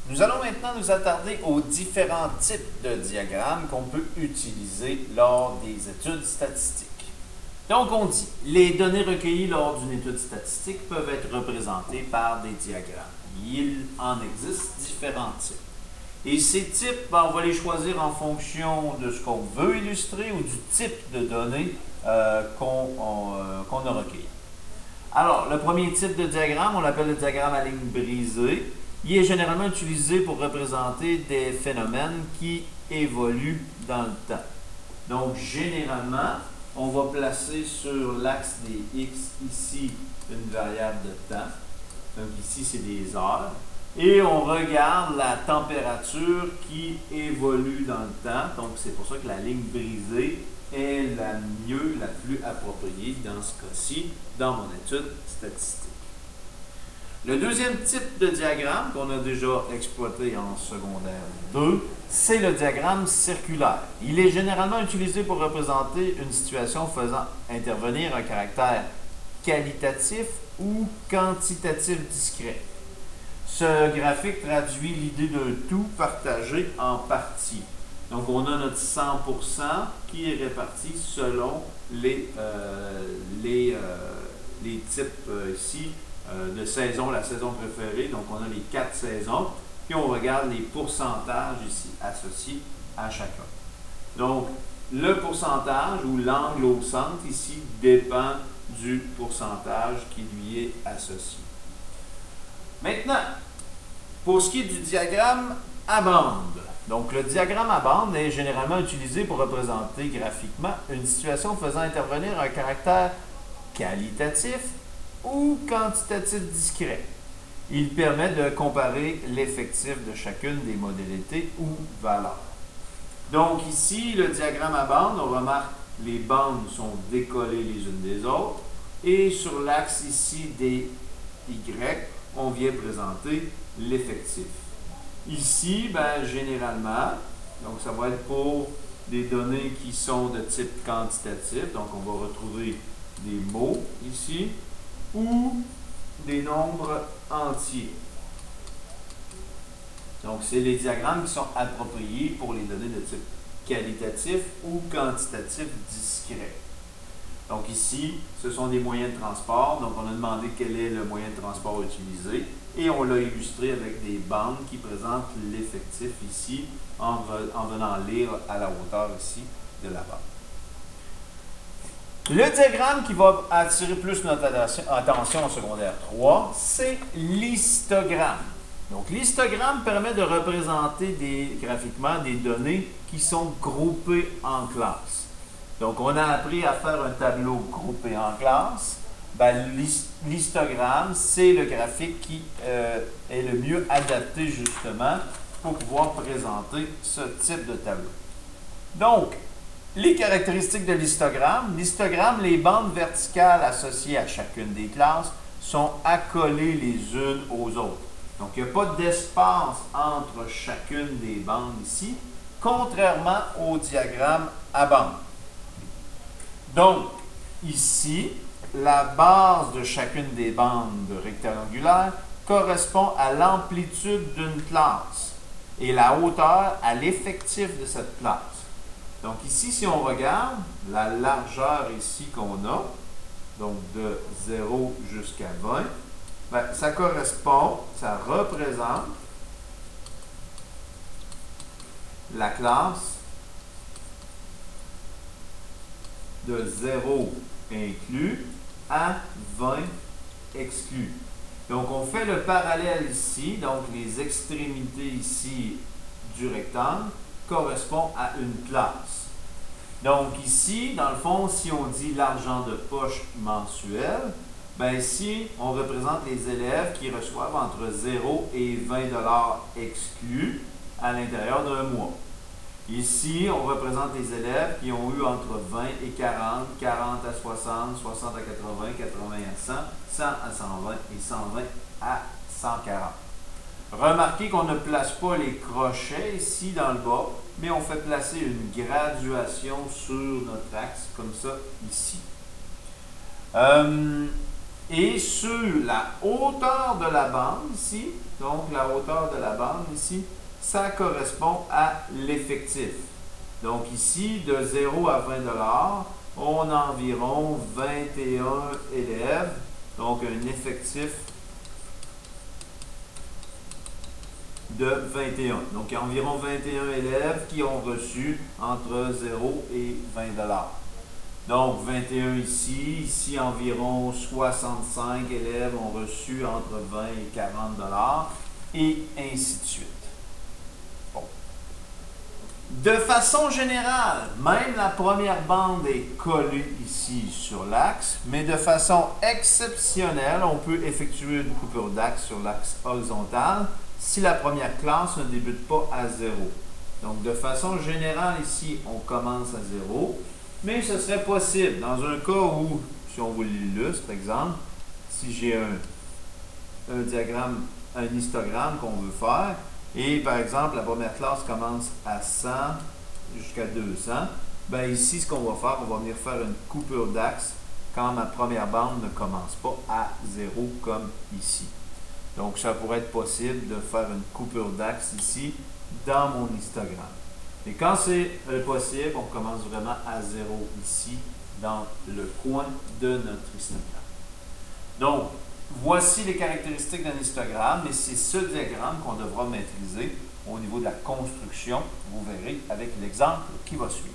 Nous allons maintenant nous attarder aux différents types de diagrammes qu'on peut utiliser lors des études statistiques. Donc, on dit, les données recueillies lors d'une étude statistique peuvent être représentées par des diagrammes. Il en existe différents types. Et ces types, on va les choisir en fonction de ce qu'on veut illustrer ou du type de données qu'on a recueillies. Alors, le premier type de diagramme, on l'appelle le diagramme à ligne brisée. Il est généralement utilisé pour représenter des phénomènes qui évoluent dans le temps. Donc, généralement, on va placer sur l'axe des X, ici, une variable de temps. Donc, ici, c'est des heures. Et on regarde la température qui évolue dans le temps. Donc, c'est pour ça que la ligne brisée est la mieux, la plus appropriée dans ce cas-ci, dans mon étude statistique. Le deuxième type de diagramme qu'on a déjà exploité en secondaire 2, c'est le diagramme circulaire. Il est généralement utilisé pour représenter une situation faisant intervenir un caractère qualitatif ou quantitatif discret. Ce graphique traduit l'idée d'un tout partagé en parties. Donc, on a notre 100% qui est réparti selon les types ici de saison, la saison préférée. Donc, on a les 4 saisons. Puis, on regarde les pourcentages ici associés à chacun. Donc, le pourcentage ou l'angle au centre ici dépend du pourcentage qui lui est associé. Maintenant, pour ce qui est du diagramme à bande, donc le diagramme à bande est généralement utilisé pour représenter graphiquement une situation faisant intervenir un caractère qualitatif ou quantitatif discret. Il permet de comparer l'effectif de chacune des modalités ou valeurs. Donc ici, le diagramme à bande, on remarque que les bandes sont décollées les unes des autres et sur l'axe ici des Y, on vient présenter l'effectif. Ici, généralement, donc ça va être pour des données qui sont de type quantitatif, donc on va retrouver des mots ici, ou des nombres entiers. Donc, c'est les diagrammes qui sont appropriés pour les données de type qualitatif ou quantitatif discret. Donc ici, ce sont des moyens de transport. Donc, on a demandé quel est le moyen de transport utilisé et on l'a illustré avec des bandes qui présentent l'effectif ici en venant lire à la hauteur ici de la bande. Le diagramme qui va attirer plus notre attention en secondaire 3, c'est l'histogramme. Donc, l'histogramme permet de représenter graphiquement des données qui sont groupées en classes. Donc, on a appris à faire un tableau groupé en classes. L'histogramme, c'est le graphique qui est le mieux adapté justement pour pouvoir présenter ce type de tableau. Donc, les caractéristiques de l'histogramme. L'histogramme, les bandes verticales associées à chacune des classes sont accolées les unes aux autres. Donc, il n'y a pas d'espace entre chacune des bandes ici, contrairement au diagramme à bande. Donc, ici, la base de chacune des bandes rectangulaires correspond à l'amplitude d'une classe et la hauteur à l'effectif de cette classe. Donc ici, si on regarde la largeur ici qu'on a, donc de 0 jusqu'à 20, ça correspond, ça représente la classe de 0 inclus à 20 exclus. Donc, on fait le parallèle ici. Donc, les extrémités ici du rectangle correspondent à une classe. Donc, ici, dans le fond, si on dit l'argent de poche mensuel, ici, on représente les élèves qui reçoivent entre 0 et 20 $ exclus à l'intérieur d'un mois. Ici, on représente les élèves qui ont eu entre 20 et 40, 40 à 60, 60 à 80, 80 à 100, 100 à 120 et 120 à 140. Remarquez qu'on ne place pas les crochets ici dans le bas, mais on fait placer une graduation sur notre axe, comme ça, ici. Et sur la hauteur de la bande ici, donc la hauteur de la bande ici, ça correspond à l'effectif. Donc ici, de 0 à 20 $, on a environ 21 élèves, donc un effectif de 21. Donc il y a environ 21 élèves qui ont reçu entre 0 et 20 $. Donc 21 ici, ici environ 65 élèves ont reçu entre 20 et 40 $, et ainsi de suite. Bon. De façon générale, même la première bande est collée ici sur l'axe, mais de façon exceptionnelle, on peut effectuer une coupure d'axe sur l'axe horizontal si la première classe ne débute pas à 0. Donc de façon générale ici, on commence à 0. Mais ce serait possible, dans un cas où, si on vous l'illustre, par exemple, si j'ai un diagramme, un histogramme qu'on veut faire, et par exemple, la première classe commence à 100 jusqu'à 200, bien ici, ce qu'on va faire, on va venir faire une coupure d'axe quand ma première bande ne commence pas à 0 comme ici. Donc, ça pourrait être possible de faire une coupure d'axe ici dans mon histogramme. Et quand c'est possible, on commence vraiment à 0 ici, dans le coin de notre histogramme. Donc, voici les caractéristiques d'un histogramme, et c'est ce diagramme qu'on devra maîtriser au niveau de la construction. Vous verrez avec l'exemple qui va suivre.